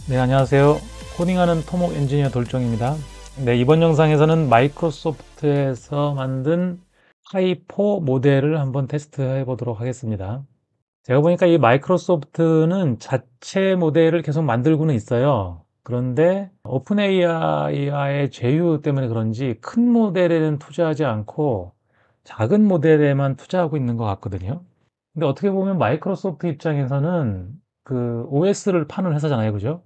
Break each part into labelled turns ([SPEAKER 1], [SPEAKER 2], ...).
[SPEAKER 1] 네, 안녕하세요. 코딩하는 토목 엔지니어 돌정입니다. 네, 이번 영상에서는 마이크로소프트에서 만든 파이4 모델을 한번 테스트해 보도록 하겠습니다. 제가 보니까 이 마이크로소프트는 자체 모델을 계속 만들고는 있어요. 그런데 오픈 AI와의 제휴 때문에 그런지 큰 모델에는 투자하지 않고 작은 모델에만 투자하고 있는 것 같거든요. 근데 어떻게 보면 마이크로소프트 입장에서는 그 OS를 파는 회사잖아요. 그죠?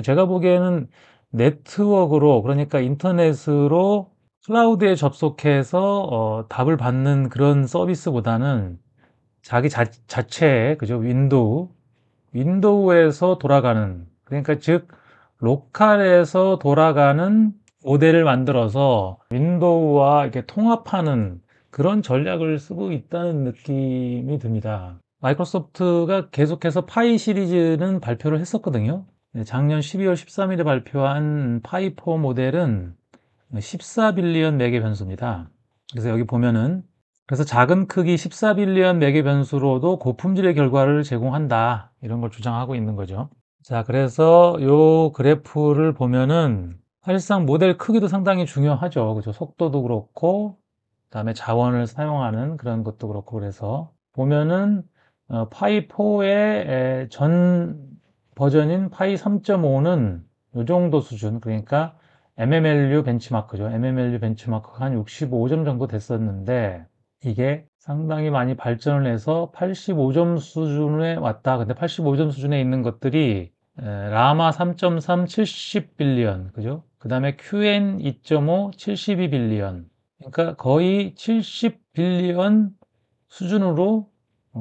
[SPEAKER 1] 제가 보기에는 네트워크로, 그러니까 인터넷으로 클라우드에 접속해서 답을 받는 그런 서비스보다는 자기 자체의, 그죠? 윈도우에서 돌아가는, 그러니까 즉 로컬에서 돌아가는 모델을 만들어서 윈도우와 이렇게 통합하는 그런 전략을 쓰고 있다는 느낌이 듭니다. 마이크로소프트가 계속해서 파이 시리즈는 발표를 했었거든요. 네, 작년 12월 13일에 발표한 파이4 모델은 14빌리언 맥의 변수입니다. 그래서 여기 보면은, 그래서 작은 크기 14빌리언 맥의 변수로도 고품질의 결과를 제공한다, 이런 걸 주장하고 있는 거죠. 자, 그래서 요 그래프를 보면은 사실상 모델 크기도 상당히 중요하죠. 그죠? 속도도 그렇고, 그다음에 자원을 사용하는 그런 것도 그렇고, 그래서 보면은 파이4의 전 버전인 파이 3.5는 요 정도 수준, 그러니까 MMLU 벤치마크죠. MMLU 벤치마크가 한 65점 정도 됐었는데, 이게 상당히 많이 발전을 해서 85점 수준에 왔다. 근데 85점 수준에 있는 것들이 라마 3.3 70빌리언, 그죠? 그 다음에 QN 2.5 72빌리언. 그러니까 거의 70빌리언 수준으로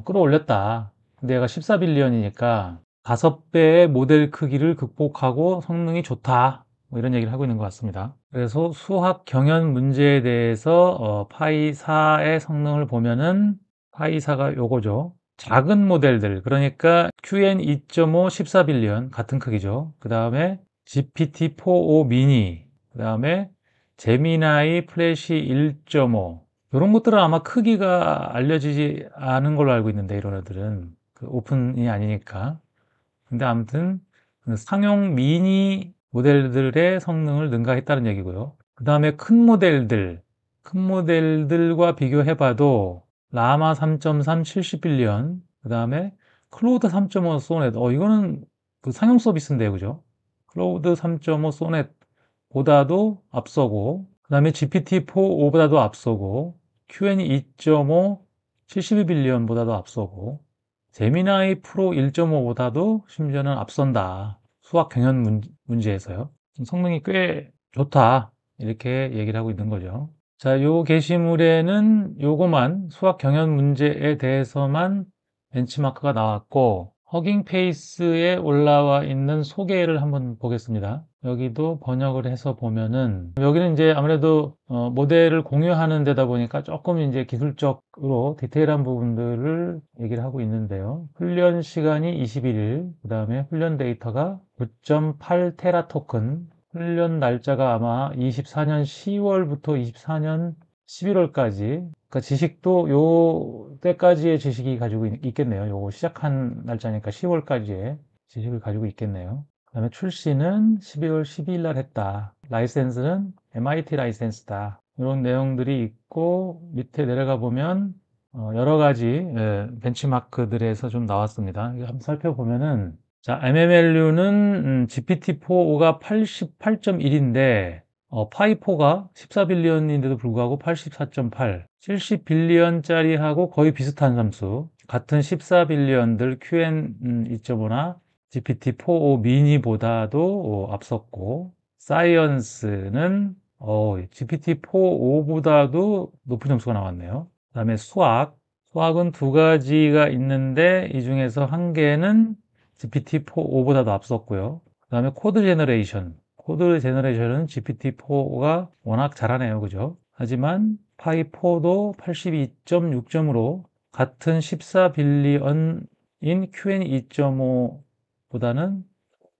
[SPEAKER 1] 끌어올렸다. 근데 얘가 14빌리언이니까 5배의 모델 크기를 극복하고 성능이 좋다, 뭐 이런 얘기를 하고 있는 것 같습니다. 그래서 수학 경연 문제에 대해서 파이4의 성능을 보면은 파이4가 요거죠. 작은 모델들, 그러니까 QN 2.5 14빌리언 같은 크기죠. 그 다음에 GPT-4o 미니, 그 다음에 제미나이 플래시 1.5, 이런 것들은 아마 크기가 알려지지 않은 걸로 알고 있는데, 이런 애들은 그 오픈이 아니니까. 근데 아무튼 그 상용 미니 모델들의 성능을 능가했다는 얘기고요. 그 다음에 큰 모델들과 비교해봐도 라마 3.3 70빌리언, 그 다음에 클로우드 3.5 소넷, 이거는 그 상용 서비스인데요, 그죠? 클로우드 3.5 소넷보다도 앞서고, 그 다음에 GPT-4o보다도 앞서고, QN 2.5 72빌리언보다도 앞서고, 제미나이 프로 1.5보다도 심지어는 앞선다. 수학 경연 문제에서요. 성능이 꽤 좋다, 이렇게 얘기를 하고 있는 거죠. 자, 요 게시물에는 요거만, 수학 경연 문제에 대해서만 벤치마크가 나왔고, 허깅 페이스에 올라와 있는 소개를 한번 보겠습니다. 여기도 번역을 해서 보면은, 여기는 이제 아무래도 모델을 공유하는 데다 보니까 조금 이제 기술적으로 디테일한 부분들을 얘기를 하고 있는데요. 훈련 시간이 21일, 그 다음에 훈련 데이터가 9.8 테라 토큰, 훈련 날짜가 아마 24년 10월부터 24년 11월까지, 그러니까 지식도 요 때까지의 지식이 가지고 있겠네요. 요거 시작한 날짜니까 10월까지의 지식을 가지고 있겠네요. 그 다음에 출시는 12월 12일 날 했다. 라이센스는 MIT 라이센스다. 이런 내용들이 있고, 밑에 내려가 보면 여러 가지 벤치마크들에서 좀 나왔습니다. 이거 한번 살펴보면은, 자, MMLU는 GPT-4가 88.1인데 파이4가 14빌리언인데도 불구하고 84.8, 70빌리언짜리하고 거의 비슷한 삼수, 같은 14빌리언들 QN 2.5나 GPT-4o 미니보다도 앞섰고, 사이언스는 GPT-4o보다도 높은 점수가 나왔네요. 그 다음에 수학은 두 가지가 있는데 이 중에서 한 개는 GPT-4o보다도 앞섰고요. 그 다음에 코드 제너레이션은 GPT-4가 워낙 잘하네요. 그죠? 하지만 파이4도 82.6점으로 같은 14빌리언인 QN 2.5보다는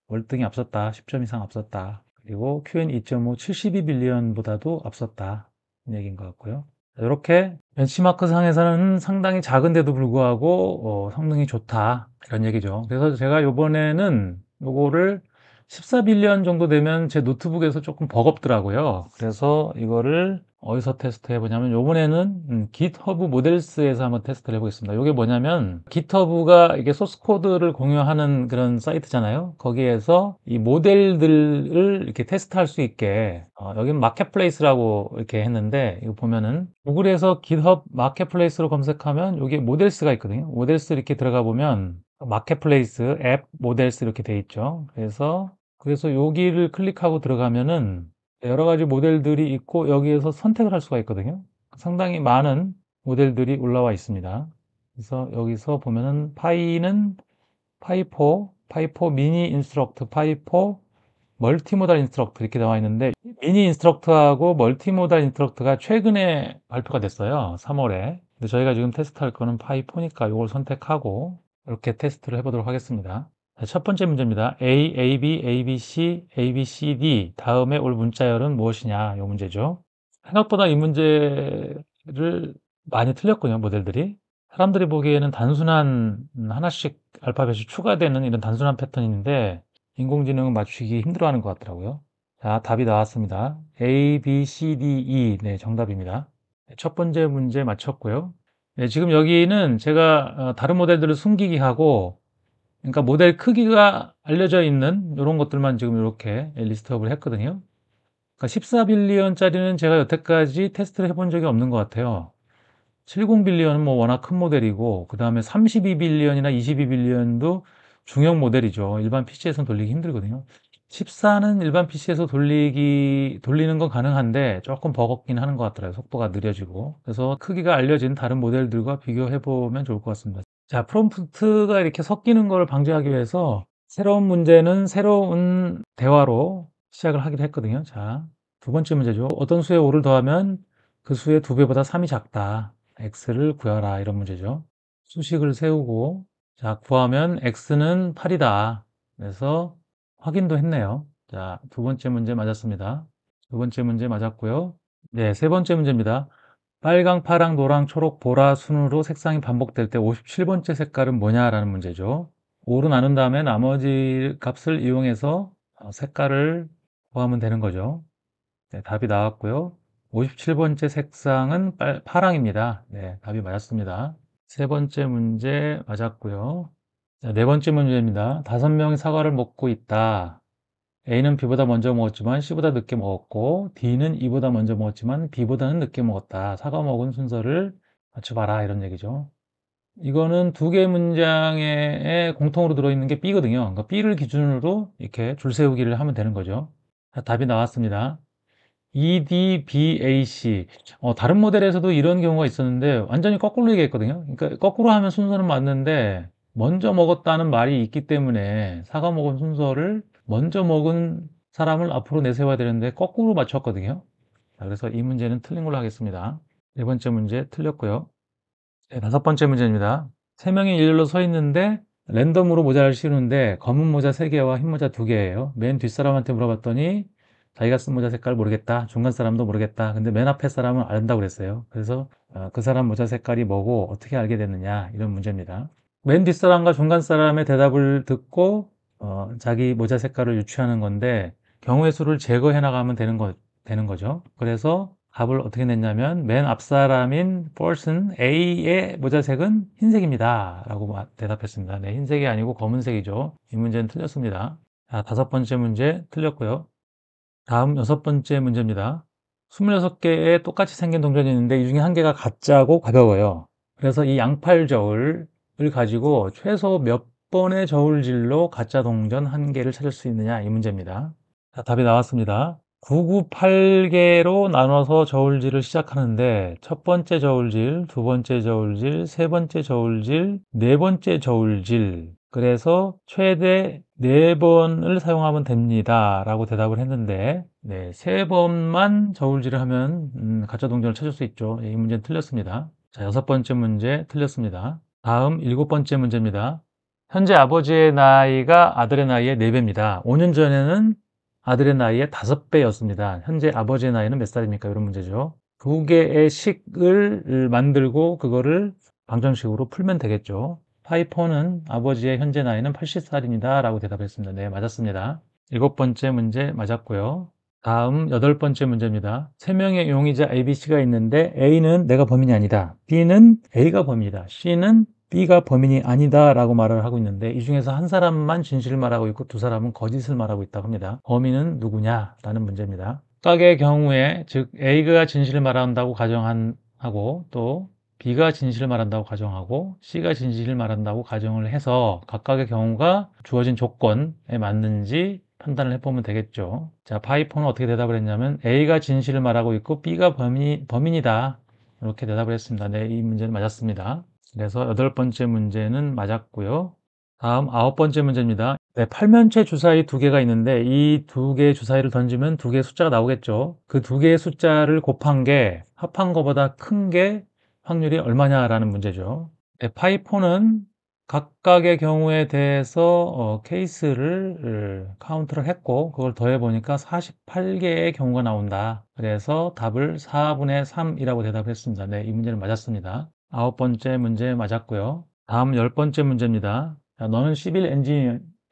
[SPEAKER 1] 월등히 앞섰다. 10점 이상 앞섰다. 그리고 QN 2.5 72빌리언보다도 앞섰다. 이 얘기인 것 같고요. 이렇게 벤치마크 상에서는 상당히 작은데도 불구하고 성능이 좋다, 이런 얘기죠. 그래서 제가 이번에는 요거를 14빌리언 정도 되면 제 노트북에서 조금 버겁더라고요. 그래서 이거를 어디서 테스트 해보냐면, 요번에는 GitHub 모델스에서 한번 테스트를 해보겠습니다. 이게 뭐냐면, GitHub가 이게 소스 코드를 공유하는 그런 사이트잖아요. 거기에서 이 모델들을 이렇게 테스트할 수 있게, 여기는 마켓플레이스라고 이렇게 했는데, 이거 보면은 구글에서 GitHub 마켓플레이스로 검색하면 여기 모델스가 있거든요. 모델스 이렇게 들어가 보면 마켓플레이스 앱 모델스 이렇게 돼 있죠. 그래서 여기를 클릭하고 들어가면은 여러 가지 모델들이 있고 여기에서 선택을 할 수가 있거든요. 상당히 많은 모델들이 올라와 있습니다. 그래서 여기서 보면은 파이는 파이4 미니 인스트럭트, 파이4 멀티모달 인스트럭트 이렇게 나와 있는데, 미니 인스트럭트하고 멀티모달 인스트럭트가 최근에 발표가 됐어요. 3월에. 근데 저희가 지금 테스트할 거는 파이4니까 이걸 선택하고 이렇게 테스트를 해보도록 하겠습니다. 자, 첫 번째 문제입니다. A, A, B, A, B, C, A, B, C, D 다음에 올 문자열은 무엇이냐, 이 문제죠. 생각보다 이 문제를 많이 틀렸군요, 모델들이. 사람들이 보기에는 단순한 하나씩 알파벳이 추가되는 이런 단순한 패턴인데 인공지능은 맞추기 힘들어하는 것 같더라고요. 자, 답이 나왔습니다. A, B, C, D, E. 네, 정답입니다. 네, 첫 번째 문제 맞췄고요. 네, 지금 여기는 제가 다른 모델들을 숨기기 하고, 그러니까 모델 크기가 알려져 있는 이런 것들만 지금 이렇게 리스트업을 했거든요. 그러니까 14빌리언짜리는 제가 여태까지 테스트를 해본 적이 없는 것 같아요. 70빌리언은 뭐 워낙 큰 모델이고, 그 다음에 32빌리언이나 22빌리언도 중형 모델이죠. 일반 PC에서는 돌리기 힘들거든요. 14는 일반 PC에서 돌리는 건 가능한데 조금 버겁긴 하는 것 같더라고요. 속도가 느려지고. 그래서 크기가 알려진 다른 모델들과 비교해보면 좋을 것 같습니다. 자, 프롬프트가 이렇게 섞이는 걸 방지하기 위해서 새로운 문제는 새로운 대화로 시작을 하기로 했거든요. 자, 두 번째 문제죠. 어떤 수에 5를 더하면 그 수의 2배보다 3이 작다. x를 구하라. 이런 문제죠. 수식을 세우고, 자, 구하면 x는 8이다. 그래서 확인도 했네요. 자, 두 번째 문제 맞았습니다. 두 번째 문제 맞았고요. 네, 세 번째 문제입니다. 빨강, 파랑, 노랑, 초록, 보라 순으로 색상이 반복될 때 57번째 색깔은 뭐냐라는 문제죠. 5로 나눈 다음에 나머지 값을 이용해서 색깔을 구하면 되는 거죠. 네, 답이 나왔고요. 57번째 색상은 파랑입니다. 네, 답이 맞았습니다. 세 번째 문제 맞았고요. 자, 네 번째 문제입니다. 5명이 사과를 먹고 있다. A는 B보다 먼저 먹었지만 C보다 늦게 먹었고, D는 E보다 먼저 먹었지만 B보다는 늦게 먹었다. 사과 먹은 순서를 맞춰봐라. 이런 얘기죠. 이거는 두 개 문장에 공통으로 들어있는 게 B거든요. 그러니까 B를 기준으로 이렇게 줄 세우기를 하면 되는 거죠. 자, 답이 나왔습니다. EDBAC. 다른 모델에서도 이런 경우가 있었는데 완전히 거꾸로 얘기했거든요. 그러니까 거꾸로 하면 순서는 맞는데 먼저 먹었다는 말이 있기 때문에 사과 먹은 순서를 먼저 먹은 사람을 앞으로 내세워야 되는데 거꾸로 맞췄거든요. 자, 그래서 이 문제는 틀린 걸로 하겠습니다. 네 번째 문제 틀렸고요. 네, 다섯 번째 문제입니다. 세 명이 일렬로 서 있는데 랜덤으로 모자를 씌우는데 검은 모자 3개와 흰 모자 2개예요. 맨 뒷사람한테 물어봤더니 자기가 쓴 모자 색깔 모르겠다. 중간 사람도 모르겠다. 근데 맨 앞에 사람은 안다고 그랬어요. 그래서 그 사람 모자 색깔이 뭐고 어떻게 알게 됐느냐, 이런 문제입니다. 맨 뒷사람과 중간 사람의 대답을 듣고 자기 모자 색깔을 유추하는 건데 경우의 수를 제거해 나가면 되는 거죠. 그래서 답을 어떻게 냈냐면 맨 앞 사람인 person A의 모자색은 흰색입니다 라고 대답했습니다. 네, 흰색이 아니고 검은색이죠. 이 문제는 틀렸습니다. 자, 다섯 번째 문제 틀렸고요. 다음 여섯 번째 문제입니다. 26개의 똑같이 생긴 동전이 있는데 이 중에 한 개가 가짜고 가벼워요. 그래서 이 양팔 저울을 가지고 최소 몇 번의 저울질로 가짜 동전 한 개를 찾을 수 있느냐, 이 문제입니다. 자, 답이 나왔습니다. 998개로 나눠서 저울질을 시작하는데 첫 번째 저울질, 두 번째 저울질, 세 번째 저울질, 네 번째 저울질, 그래서 최대 4번을 사용하면 됩니다 라고 대답을 했는데, 네, 3번만 저울질을 하면 가짜 동전을 찾을 수 있죠. 이 문제는 틀렸습니다. 자, 여섯 번째 문제 틀렸습니다. 다음 일곱 번째 문제입니다. 현재 아버지의 나이가 아들의 나이의 4배입니다. 5년 전에는 아들의 나이의 5배였습니다. 현재 아버지의 나이는 몇 살입니까? 이런 문제죠. 두 개의 식을 만들고 그거를 방정식으로 풀면 되겠죠. 파이4는 아버지의 현재 나이는 80살입니다 라고 대답했습니다. 네, 맞았습니다. 7번째 문제 맞았고요. 다음 8번째 문제입니다. 3명의 용의자 ABC가 있는데 A는 내가 범인이 아니다. B는 A가 범인이다. C는 B가 범인이 아니다 라고 말을 하고 있는데 이 중에서 한 사람만 진실을 말하고 있고 두 사람은 거짓을 말하고 있다고 합니다. 범인은 누구냐? 라는 문제입니다. 각각의 경우에 즉 A가 진실을 말한다고 가정하고 또 B가 진실을 말한다고 가정하고 C가 진실을 말한다고 가정을 해서 각각의 경우가 주어진 조건에 맞는지 판단을 해보면 되겠죠. 자, 파이폰은 어떻게 대답을 했냐면 A가 진실을 말하고 있고 B가 범인이다. 이렇게 대답을 했습니다. 네, 이 문제는 맞았습니다. 그래서 8번째 문제는 맞았고요. 다음 9번째 문제입니다. 네, 팔면체 주사위 2개가 있는데 이 2개의 주사위를 던지면 2개의 숫자가 나오겠죠. 그 2개의 숫자를 곱한 게 합한 것보다 큰 게 확률이 얼마냐라는 문제죠. 네, 파이4는 각각의 경우에 대해서 케이스를 카운트를 했고 그걸 더해 보니까 48개의 경우가 나온다. 그래서 답을 4분의 3이라고 대답했습니다. 네, 이 문제는 맞았습니다. 9번째 문제 맞았고요. 다음 10번째 문제입니다. 자, 너는 시빌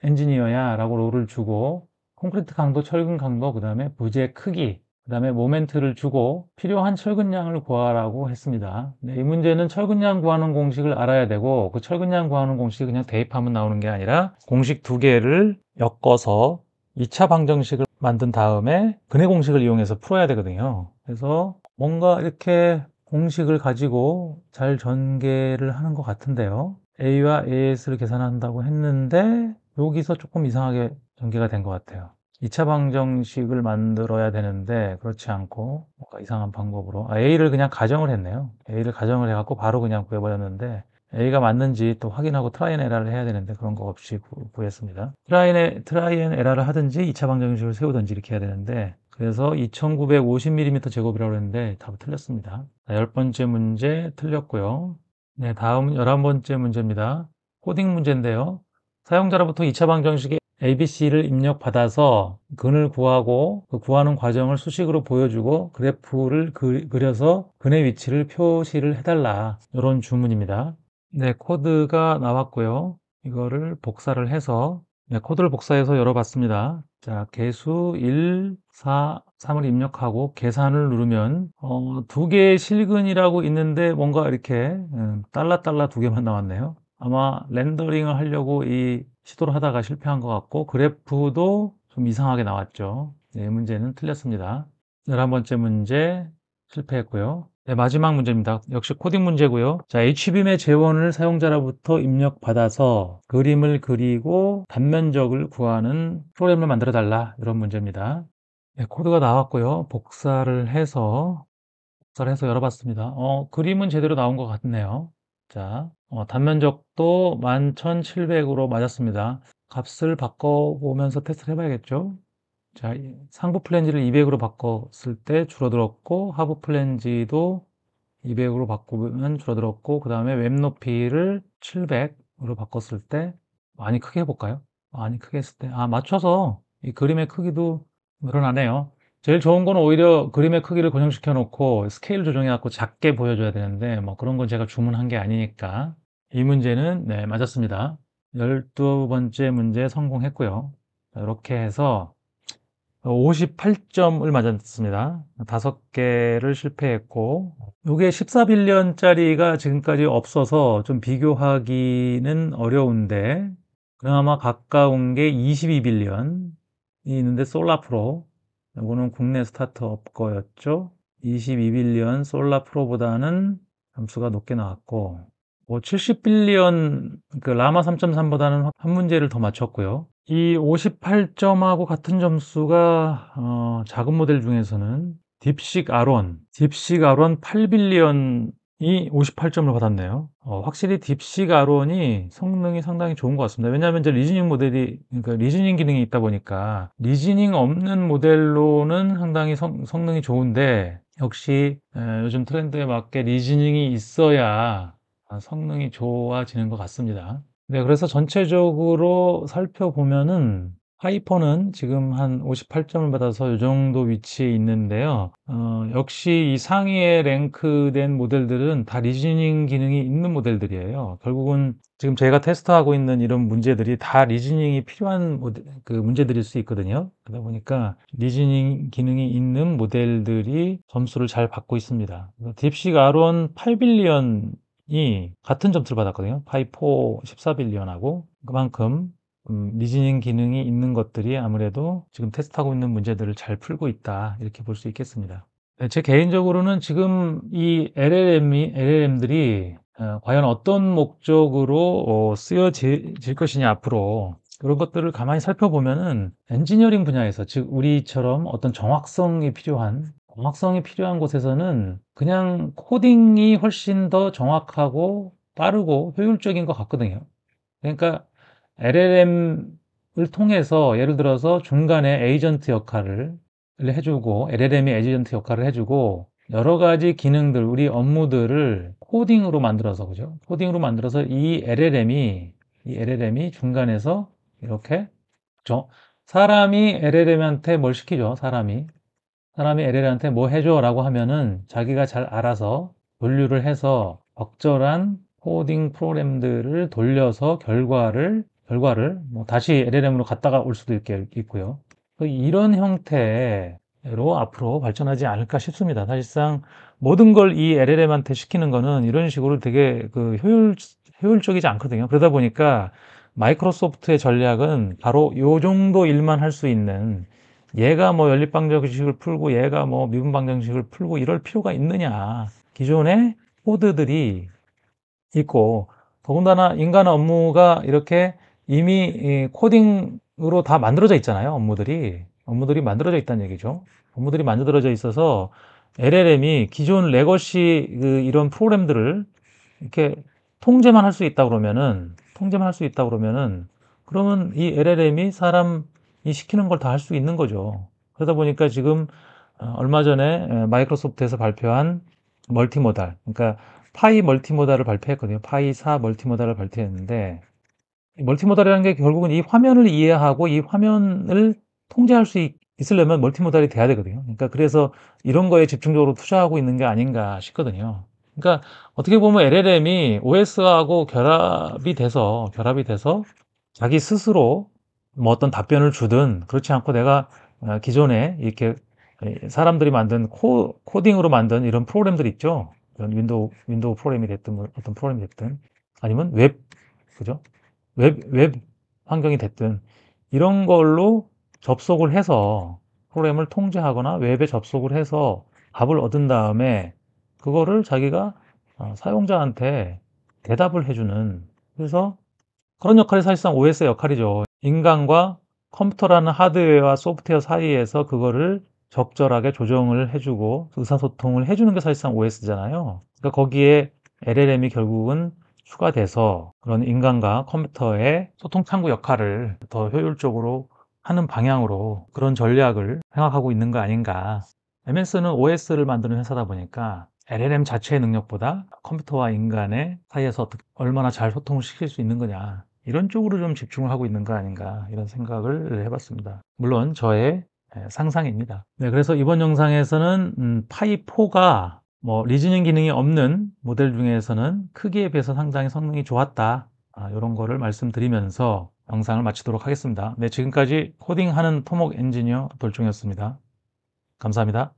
[SPEAKER 1] 엔지니어야 라고 롤을 주고 콘크리트 강도, 철근 강도, 그 다음에 부재 크기, 그 다음에 모멘트를 주고 필요한 철근량을 구하라고 했습니다. 네, 이 문제는 철근량 구하는 공식을 알아야 되고 그 철근량 구하는 공식이 그냥 대입하면 나오는 게 아니라 공식 2개를 엮어서 2차 방정식을 만든 다음에 근해 공식을 이용해서 풀어야 되거든요. 그래서 뭔가 이렇게 공식을 가지고 잘 전개를 하는 것 같은데요. A와 AS를 계산한다고 했는데 여기서 조금 이상하게 전개가 된 것 같아요. 2차 방정식을 만들어야 되는데 그렇지 않고 뭔가 이상한 방법으로 A를 그냥 가정을 했네요. A를 가정을 해갖고 바로 그냥 구해버렸는데 A가 맞는지 또 확인하고 트라이 앤 에러를 해야 되는데 그런 거 없이 구했습니다. 트라이 앤 에러를 하든지 2차 방정식을 세우든지 이렇게 해야 되는데 그래서 2950mm 제곱이라고 했는데 답은 틀렸습니다. 10번째 문제 틀렸고요. 네, 다음은 11번째 문제입니다. 코딩 문제인데요. 사용자로부터 2차 방정식의 ABC를 입력받아서 근을 구하고 그 구하는 과정을 수식으로 보여주고 그래프를 그려서 근의 위치를 표시를 해달라. 이런 주문입니다. 네, 코드가 나왔고요. 이거를 복사를 해서 네, 코드를 복사해서 열어봤습니다. 자, 개수 1, 4, 3을 입력하고 계산을 누르면 2개의 실근이라고 있는데 뭔가 이렇게 달러 2개만 나왔네요. 아마 렌더링을 하려고 이 시도를 하다가 실패한 것 같고 그래프도 좀 이상하게 나왔죠. 네, 문제는 틀렸습니다. 11번째 문제 실패했고요. 네, 마지막 문제입니다. 역시 코딩 문제고요. 자, HBM의 재원을 사용자로부터 입력받아서 그림을 그리고 단면적을 구하는 프로그램을 만들어 달라. 이런 문제입니다. 네, 코드가 나왔고요. 복사를 해서 열어봤습니다. 그림은 제대로 나온 것 같네요. 자, 단면적도 11,700으로 맞았습니다. 값을 바꿔보면서 테스트를 해봐야겠죠. 자, 상부 플랜지를 200으로 바꿨을 때 줄어들었고 하부 플랜지도 200으로 바꾸면 줄어들었고 그 다음에 웹 높이를 700으로 바꿨을 때 많이 크게 해볼까요? 많이 크게 했을 때 맞춰서 이 그림의 크기도 늘어나네요. 제일 좋은 건 오히려 그림의 크기를 고정시켜 놓고 스케일 조정해 갖고 작게 보여줘야 되는데 뭐 그런 건 제가 주문한 게 아니니까 이 문제는 네, 맞았습니다. 12번째 문제 성공했고요. 이렇게 해서 58점을 맞았습니다. 5개를 실패했고 이게 14빌리언짜리가 지금까지 없어서 좀 비교하기는 어려운데 그나마 가까운 게 22빌리언이 있는데 솔라프로 이거는 국내 스타트업 거였죠. 22빌리언 솔라프로보다는 점수가 높게 나왔고 70빌리언 그 라마 3.3보다는 한 문제를 더 맞췄고요. 이 58점하고 같은 점수가 작은 모델 중에서는 딥식 R1 8빌리언이 58점을 받았네요. 확실히 딥식 R1이 성능이 상당히 좋은 것 같습니다. 왜냐하면 이제 리즈닝 모델이 그러니까 리즈닝 기능이 있다 보니까 리즈닝 없는 모델로는 상당히 성능이 좋은데 역시 요즘 트렌드에 맞게 리즈닝이 있어야 성능이 좋아지는 것 같습니다. 네, 그래서 전체적으로 살펴보면은 하이퍼는 지금 한 58점을 받아서 이 정도 위치에 있는데요. 역시 이 상위에 랭크된 모델들은 다 리즈닝 기능이 있는 모델들이에요. 결국은 지금 저희가 테스트하고 있는 이런 문제들이 다 리즈닝이 필요한 그 문제들일 수 있거든요. 그러다 보니까 리즈닝 기능이 있는 모델들이 점수를 잘 받고 있습니다. 딥식 R1 8빌리언이 같은 점수를 받았거든요. 파이4 14빌리언하고 그만큼 리즈닝 기능이 있는 것들이 아무래도 지금 테스트하고 있는 문제들을 잘 풀고 있다, 이렇게 볼 수 있겠습니다. 네, 제 개인적으로는 지금 이 LLM들이 과연 어떤 목적으로 쓰여질 것이냐 앞으로, 그런 것들을 가만히 살펴보면은 엔지니어링 분야에서, 즉 우리처럼 어떤 정확성이 필요한 곳에서는 그냥 코딩이 훨씬 더 정확하고 빠르고 효율적인 것 같거든요. 그러니까 LLM을 통해서 예를 들어서 중간에 에이전트 역할을 해주고, LLM이 에이전트 역할을 해주고, 여러 가지 기능들, 우리 업무들을 코딩으로 만들어서, 그죠? 코딩으로 만들어서 이 LLM이 중간에서 이렇게, 그죠? 사람이 LLM한테 뭘 시키죠? 사람이 LLM한테 뭐 해줘 라고 하면은 자기가 잘 알아서 분류를 해서 적절한 코딩 프로그램들을 돌려서 결과를 뭐 다시 LLM으로 갔다가 올 수도 있고요. 이런 형태로 앞으로 발전하지 않을까 싶습니다. 사실상 모든 걸 이 LLM한테 시키는 거는 이런 식으로 되게 그 효율적이지 않거든요. 그러다 보니까 마이크로소프트의 전략은 바로 요 정도 일만 할 수 있는, 얘가 뭐 연립방정식을 풀고 얘가 뭐 미분방정식을 풀고 이럴 필요가 있느냐. 기존의 코드들이 있고, 더군다나 인간 업무가 이렇게 이미 코딩으로 다 만들어져 있잖아요. 업무들이 만들어져 있다는 얘기죠. 업무들이 만들어져 있어서 LLM이 기존 레거시 이런 프로그램들을 이렇게 통제만 할 수 있다 그러면 이 LLM이 사람이 시키는 걸 다 할 수 있는 거죠. 그러다 보니까 지금 얼마 전에 마이크로소프트에서 발표한 멀티모달, 그러니까 파이 멀티모달을 발표했거든요. 파이 4 멀티모달을 발표했는데, 이 멀티모달이라는 게 결국은 이 화면을 이해하고 이 화면을 통제할 수 있으려면 멀티모달이 돼야 되거든요. 그러니까 그래서 이런 거에 집중적으로 투자하고 있는 게 아닌가 싶거든요. 그러니까 어떻게 보면 LLM이 OS하고 결합이 돼서 자기 스스로 뭐 어떤 답변을 주든, 그렇지 않고 내가 기존에 이렇게 사람들이 만든 코딩으로 만든 이런 프로그램들 있죠. 이런 윈도우 프로그램이 됐든 뭐 어떤 프로그램이 됐든, 아니면 그죠? 웹 환경이 됐든, 이런 걸로 접속을 해서 프로그램을 통제하거나 웹에 접속을 해서 답을 얻은 다음에 그거를 자기가 사용자한테 대답을 해주는, 그래서 그런 역할이 사실상 OS의 역할이죠. 인간과 컴퓨터라는 하드웨어와 소프트웨어 사이에서 그거를 적절하게 조정을 해주고 의사소통을 해주는 게 사실상 OS잖아요. 그러니까 거기에 LLM이 결국은 추가돼서 그런 인간과 컴퓨터의 소통 창구 역할을 더 효율적으로 하는 방향으로 그런 전략을 생각하고 있는 거 아닌가. MS는 OS를 만드는 회사다 보니까 LLM 자체의 능력보다 컴퓨터와 인간의 사이에서 얼마나 잘 소통을 시킬 수 있는 거냐, 이런 쪽으로 좀 집중을 하고 있는 거 아닌가, 이런 생각을 해봤습니다. 물론 저의 상상입니다. 네, 그래서 이번 영상에서는 파이4가 뭐 리즈닝 기능이 없는 모델 중에서는 크기에 비해서 상당히 성능이 좋았다, 이런 거를 말씀드리면서 영상을 마치도록 하겠습니다. 네, 지금까지 코딩하는 토목 엔지니어 돌종이었습니다. 감사합니다.